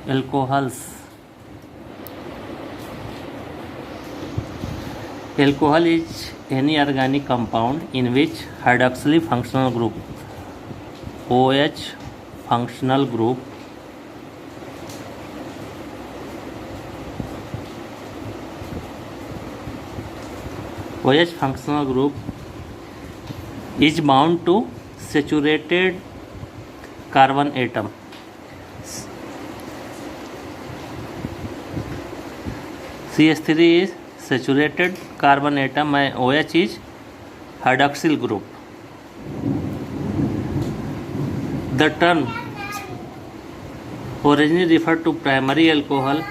alcohols. Alcohol is any organic compound in which hydroxyl functional group OH functional group is bound to saturated carbon atom. CH3 is saturated carbon atom and OH is hydroxyl group. The term originally referred to primary alcohol,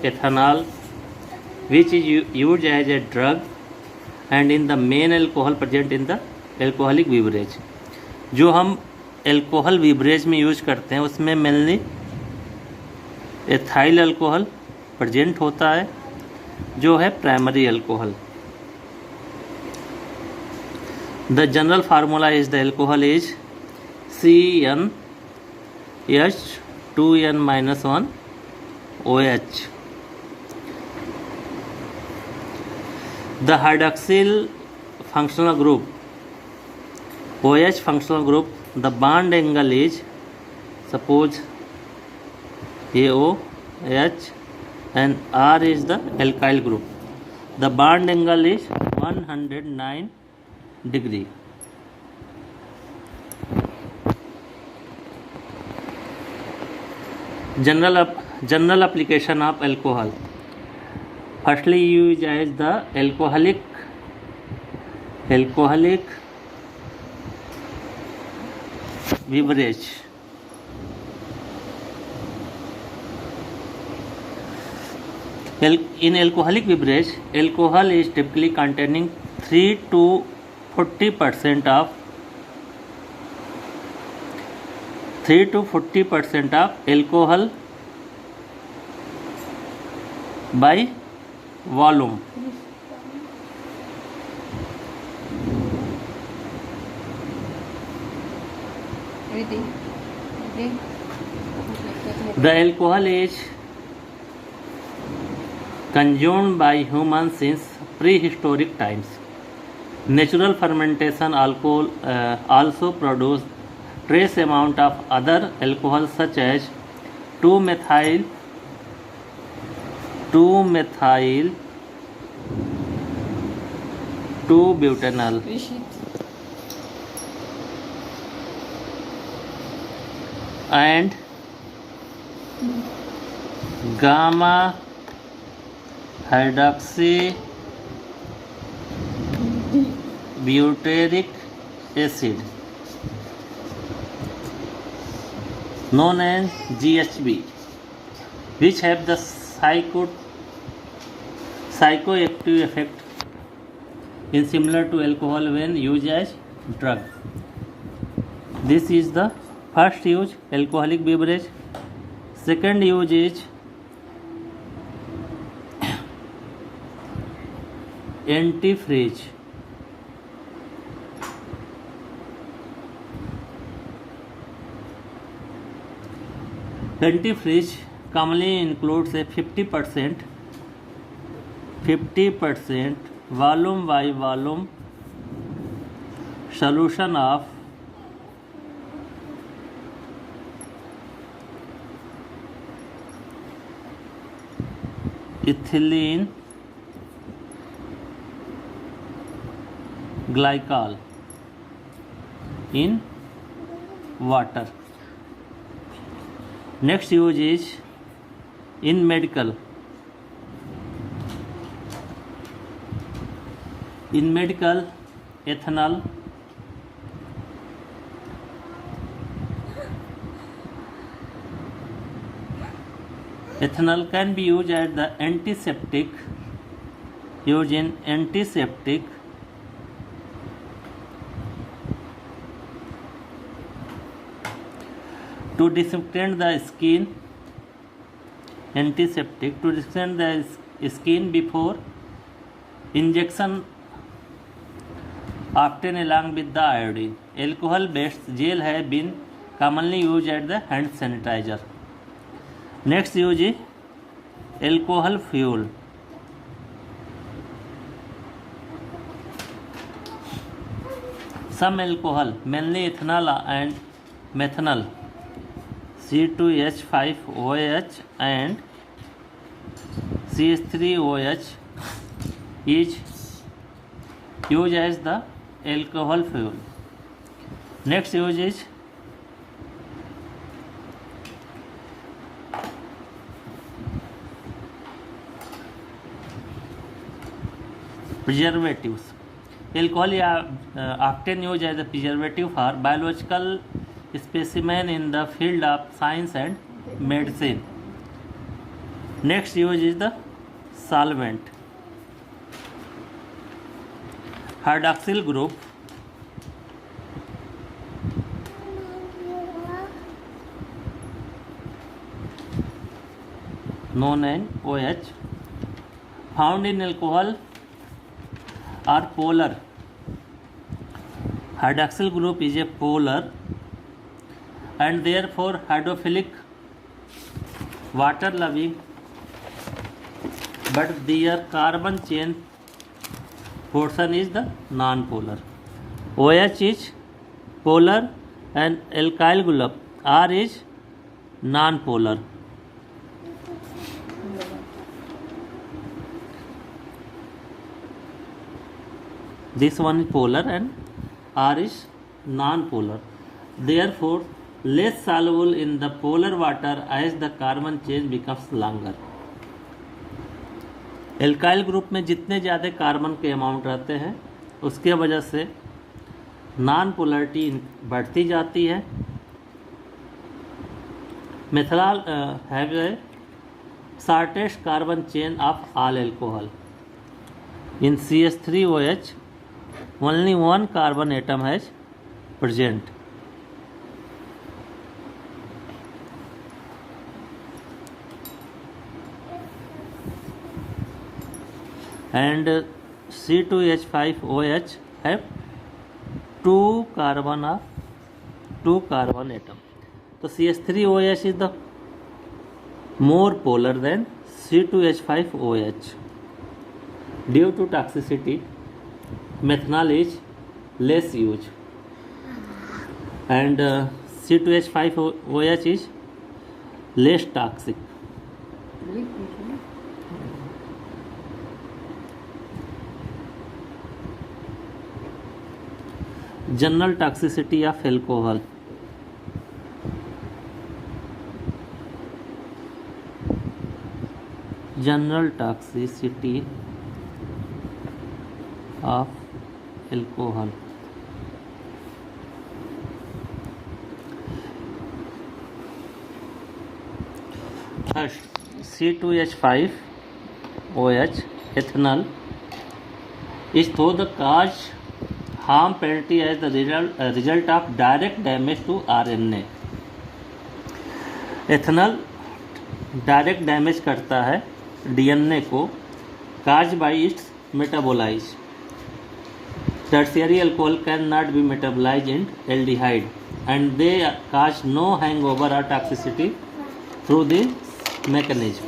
ethanol, which is used as a drug and in the main alcohol present in the alcoholic beverage. जो हम alcohol beverage में use करते हैं उसमें mainly ethyl alcohol present होता है जो है primary alcohol. The general formula is the alcohol is CnH2n-1OH. The hydroxyl functional group OH functional group, the bond angle is, suppose AOH and R is the alkyl group. The bond angle is 109 degree. General application of alcohol. Firstly used as the alcoholic beverage. In alcoholic beverage, alcohol is typically containing 3 to 40% of alcohol by volume. The alcohol is consumed by humans since prehistoric times. Natural fermentation alcohol also produce trace amount of other alcohols such as 2-methyl 2-butanol and gamma hydroxy butyric acid known as GHB, which have the psychoactive effect in similar to alcohol when used as drug. This is the first use, alcoholic beverage. Second use is antifreeze. Antifreeze commonly includes a 50% volume by volume solution of ethylene glycol in water. Next use is in medical. In medical, ethanol can be used as the antiseptic. Used in antiseptic to disinfect the skin. Antiseptic to disinfect the skin before injection, often along with the iodine. Alcohol based gel have been commonly used as the hand sanitizer. Next use is alcohol fuel. Some alcohol, mainly ethanol and methanol, C2H5OH and CH3OH is used as the alcohol fuel. Next use is preservatives. Alcohol is often used as a preservative for biological specimen in the field of science and medicine. Next use is the solvent. Hydroxyl group known as OH found in alcohol are polar. Hydroxyl group is a polar and therefore hydrophilic, water loving, but their carbon chain portion is the non-polar. OH is polar and alkyl group R is non-polar. This one is polar and R is non-polar. Therefore, less soluble in the polar water as the carbon chain becomes longer. Alkyl group में जितने ज़्यादा carbon के amount रहते हैं उसके वजह से non polarity बढ़ती जाती है. Methanol have a shortest carbon chain of all alcohol. In CH3OH only one carbon atom has present. And C2H5OH have two carbon atom. So CH3OH is the more polar than C2H5OH. Due to toxicity, methanol is less used, and C2H5OH is less toxic. General toxicity of alcohol. General toxicity of alcohol. First, C2H5OH ethanol is through the cause harm penalty as the result of direct damage to RNA. Ethanol direct damage करता है DNA को, cause by its metabolise. Tertiary alcohol can not be metabolise in aldehyde and they cause no hangover और toxicity through the mechanism.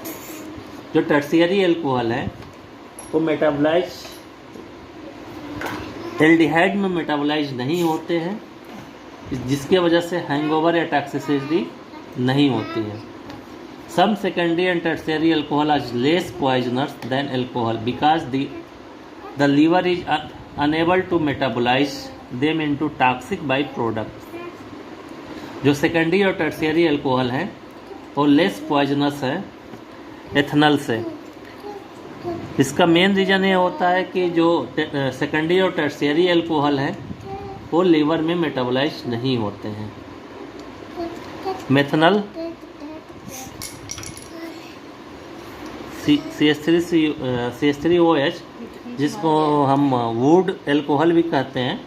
जो tertiary alcohol है वो metabolise aldehyde में metabolise नहीं होते हैं, जिसके वजह से हैंगओवर या टॉक्सिसिटी नहीं होती है. Some secondary and tertiary alcohol are less poisonous than alcohol because the liver is unable to metabolize them into toxic by product. जो सेकेंडरी और टर्शियरी अल्कोहल हैं वो लेस पॉइजनस है एथेनॉल से. इसका मेन रीज़न ये होता है कि जो सेकेंडरी और टर्शियरी अल्कोहल हैं वो लीवर में मेटाबोलाइज नहीं होते हैं. मेथनॉल CH3OH जिसको हम वुड अल्कोहल भी कहते हैं,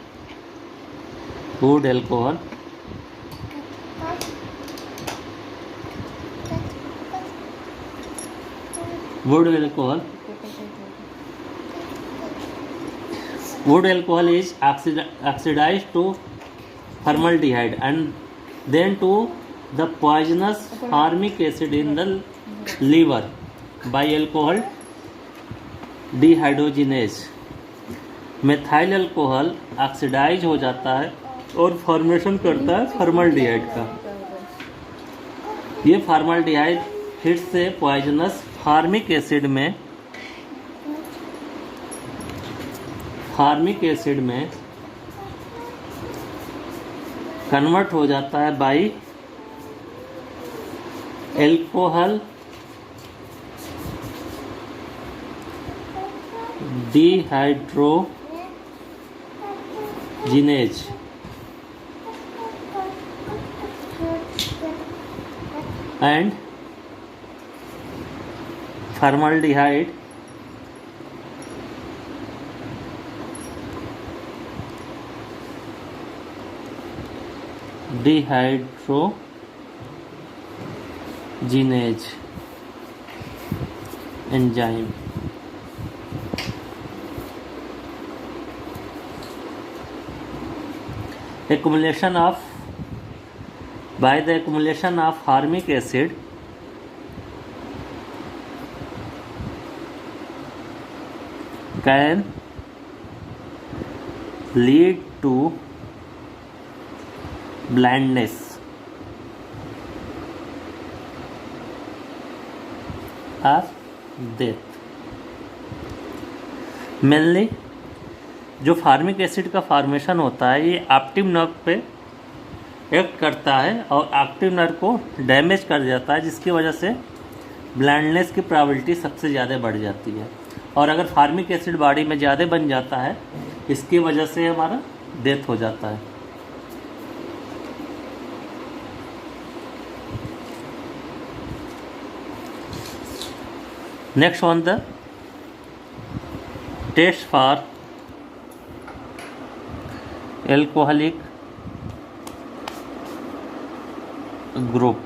wood alcohol, wood alcohol is oxidized to formaldehyde and then to the poisonous formic acid in the liver by alcohol dehydrogenase. Methyl alcohol oxidise हो जाता है और फॉर्मेशन करता है फॉर्मल्डिहाइड का। ये फॉर्मल्डिहाइड फिर से पॉइजनस फार्मिक एसिड में कन्वर्ट हो जाता है by alcohol dehydrogenase and formaldehyde dehydrogenase enzyme. By the accumulation of formic acid can lead to blindness or death. Mainly जो फार्मिक एसिड का फॉर्मेशन होता है ये ऑप्टिक नर्व पे एक्ट करता है और ऑप्टिक नर्व को डैमेज कर जाता है, जिसकी वजह से ब्लाइंडनेस की प्रोबेबिलिटी सबसे ज़्यादा बढ़ जाती है। और अगर फार्मिक एसिड बॉडी में ज़्यादा बन जाता है, इसकी वजह से हमारा डेथ हो जाता है। Next on the test for alcoholic group.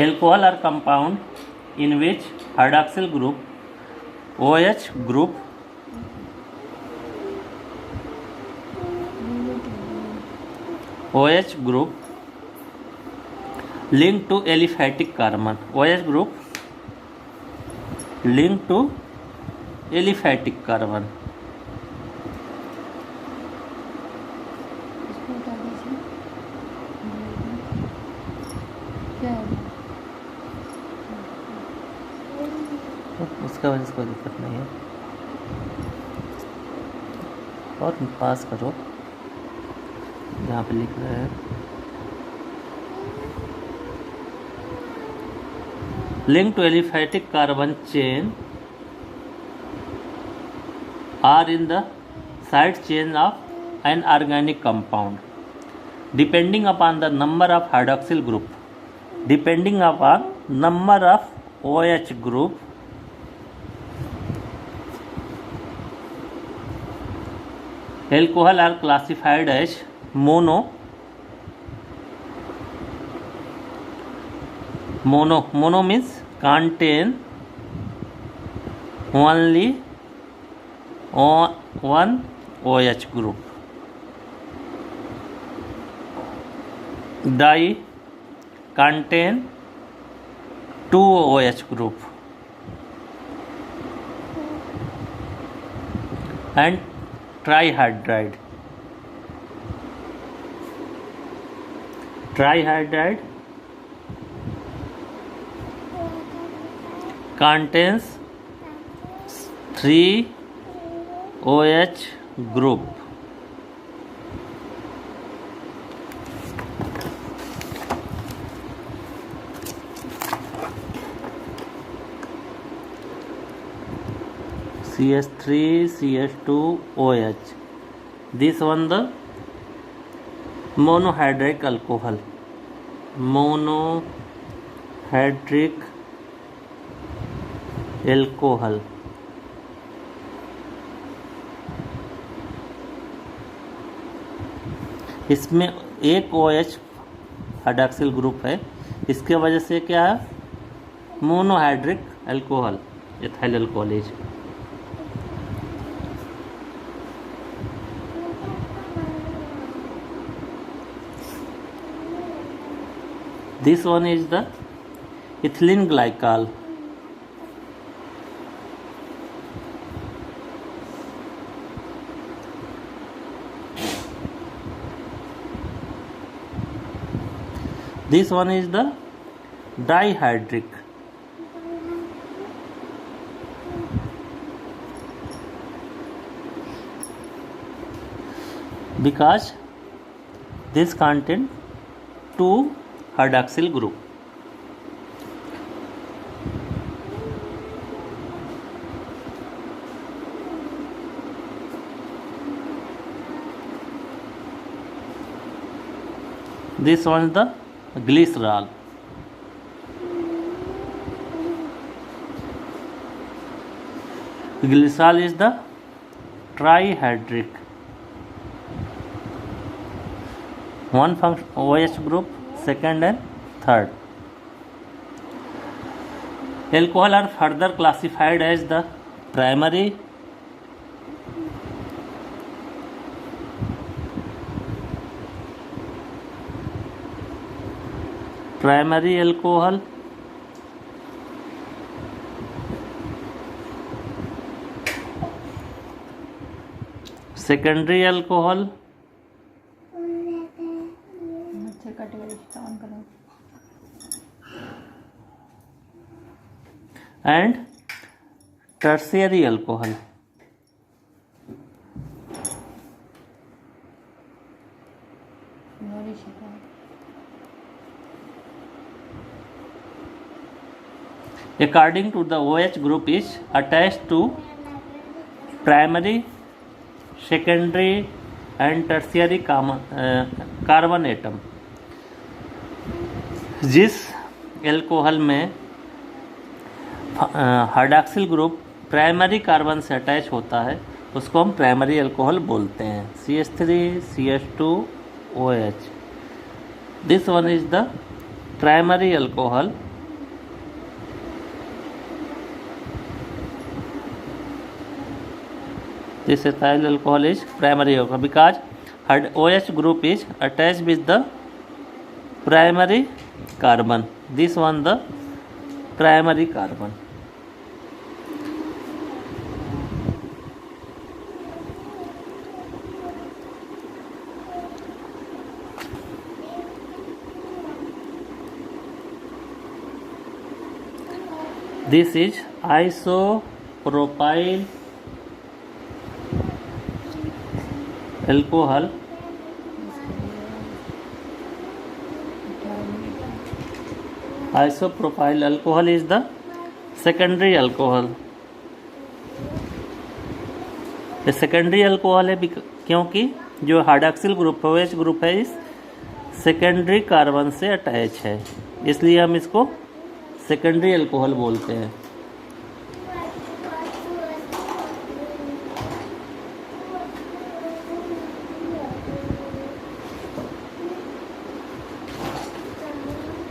Alcohol are compound in which hydroxyl group, OH group, linked to aliphatic carbon. OH group linked to aliphatic carbon. उसका वजह से कोई दिक्कत नहीं है। और पास करो जहाँ पे लिख रहे हैं link to aliphatic carbon chain are in the side chain of an organic compound depending upon the number of hydroxyl group, depending upon number of OH group, alcohol are classified as mono means contain only one OH group. Di contain two OH group. And trihydride contains 3 OH group. CH3 CH2 OH. This one the monohydric alcohol. Monohydric alcohol. इसमें एक OH hydroxyl group है, इसके वजह से क्या है monohydric alcohol ethyl alcohol. This one is the ethylene glycol. This one is the dihydric. Because this contain 2 hydroxyl group. This one is the glycerol. Glycerol is the trihydric. One function OH group, second and third. Alcohol are further classified as the primary, alcohol, secondary alcohol, and tertiary alcohol. According to the OH group is attached to primary, secondary and tertiary carbon atom. जिस alcohol में hydroxyl group primary carbon से attach होता है उसको हम primary alcohol बोलते हैं. CH3 CH2 OH. This one is the primary alcohol. This ethyl alcohol is primary alcohol because OH group is attached with the primary carbon. This one the primary carbon. This is isopropyl alcohol. Isopropyl alcohol is the secondary alcohol. ये secondary alcohol है क्योंकि जो hydroxyl group है OH group है इस secondary carbon से attach है, इसलिए हम इसको सेकेंडरी अल्कोहल बोलते हैं.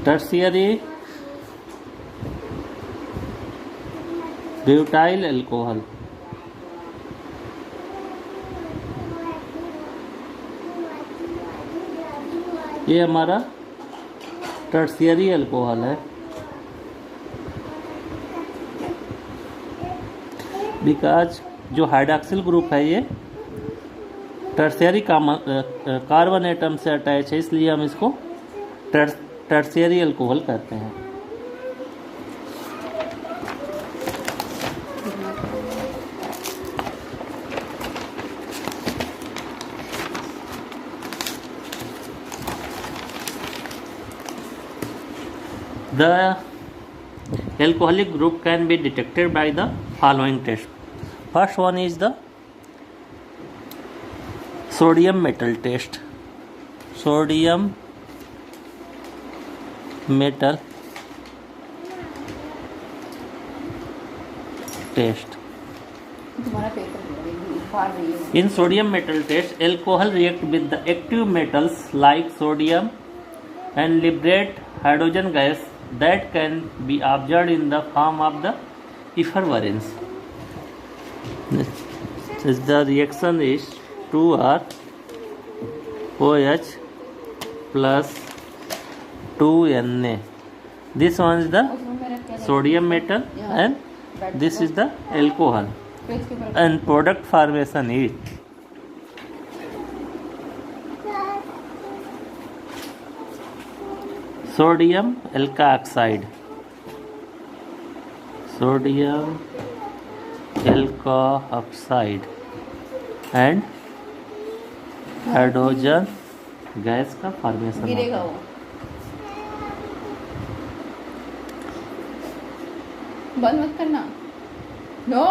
Tertiary butyl alcohol. ये हमारा टर्शियरी अल्कोहल है बिकॉज जो हाइड्रॉक्सिल ग्रुप है ये टर्शियरी कार्बन एटम से अटैच है, इसलिए हम इसको टर्शियरी अल्कोहल कहते हैं. The alcoholic group can be detected by the following test. First one is the sodium metal test. Sodium metal test. In sodium metal test, alcohol react with the active metals like sodium and liberate hydrogen gas that can be observed in the form of the effervescence. The reaction is 2R OH plus 2Na. This one is the sodium metal and this is the alcohol. And product formation is sodium alkoxide, sodium alkoxide and hydrogen gas का formation गिरेगा वो। बंद मत करना। No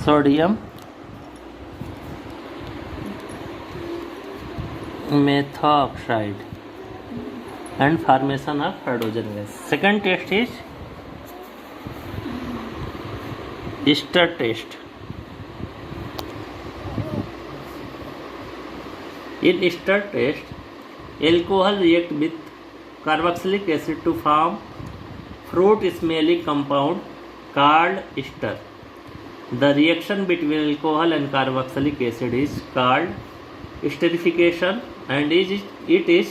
sodium methoxide and formation of hydrogen gas. Second test is ester test. In ester test, alcohol react with carboxylic acid to form fruit smelling compound called ester. The reaction between alcohol and carboxylic acid is called esterification and it is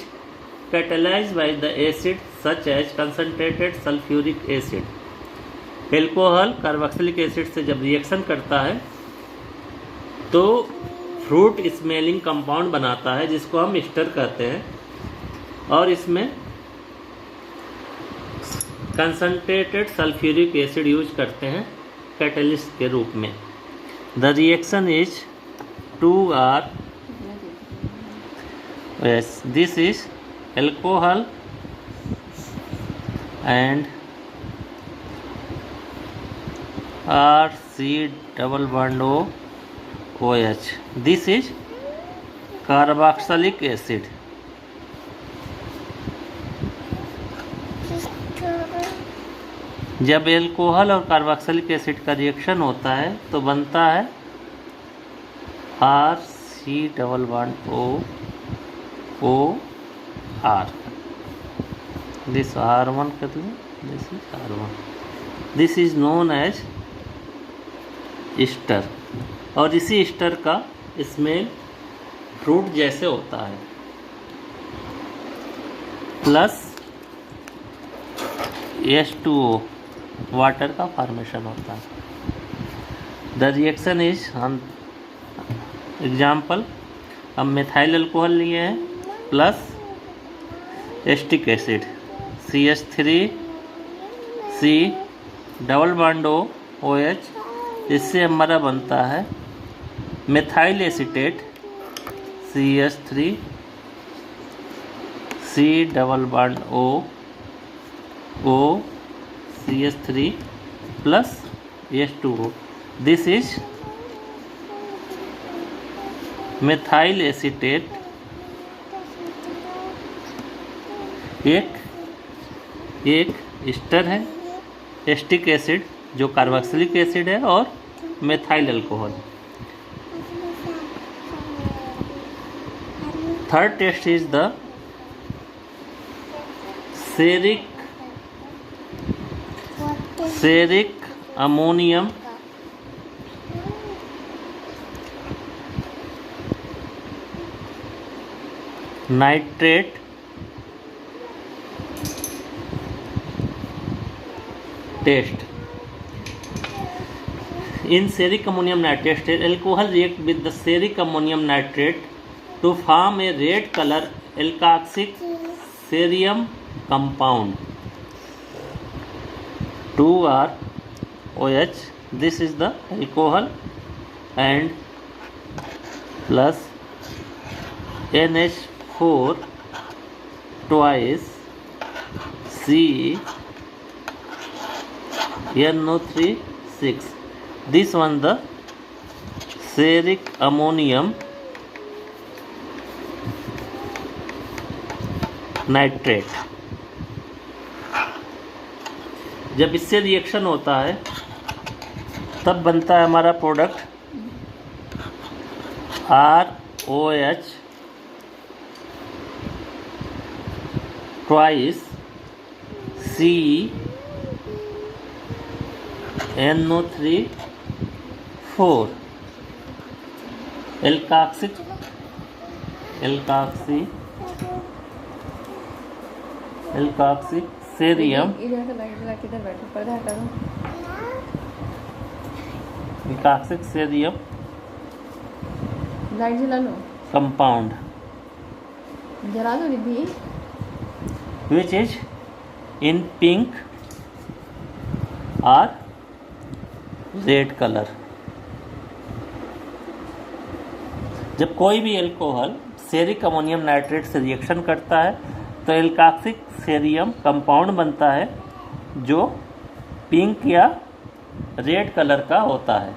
catalyzed by the acid such as concentrated sulfuric acid. Alcohol carboxylic acid से जब reaction करता है तो fruit smelling compound बनाता है जिसको हम ester कहते हैं और इसमें कंसंट्रेटेड सल्फ्यूरिक एसिड यूज करते हैं कैटलिस्ट के रूप में. The reaction is 2R. Yes, this is alcohol and RC double bond OH. This is carboxylic acid. जब एल्कोहल और कार्बोक्सिलिक एसिड का रिएक्शन होता है तो बनता है RC double bond OR. This R1 कहते हैं. This is R1. This is known as ester. और इसी एस्टर का स्मेल फ्रूट जैसे होता है. प्लस H2O वाटर का फॉर्मेशन होता है. द रिएक्शन इज एग्जाम्पल हम मिथाइल अल्कोहल लिए हैं plus acetic acid CH3C double bond OH. इससे हमारा बनता है methyl acetate CH3C double bond O CH3 plus H2O. This is methyl acetate. एक एस्टर है, एस्टिक एसिड जो कार्बोक्सिलिक एसिड है और methyl alcohol. Third test is the ceric ammonium nitrate test. In seric ammonium nitrate test, alcohol react with the seric ammonium nitrate to form a red color alkoxic cerium compound 2R OH. This is the alcohol and plus NH4 twice C NO3 6. This one the seric ammonium nitrate. जब इससे reaction होता है तब बनता है हमारा product ROH twice CnO3 4 alkoxic cerium इधर से लाइट जला के इधर बैठो, पर्दा हटा दो। एल्काक्सिक सेरियम लाइट जला लो, कंपाउंड जला दो दीदी। which is in pink or red color। जब कोई भी एल्कोहल सेरिक अमोनियम नाइट्रेट से रिएक्शन करता है तो एल्काक्सिक सेरियम कंपाउंड बनता है जो पिंक या रेड कलर का होता है।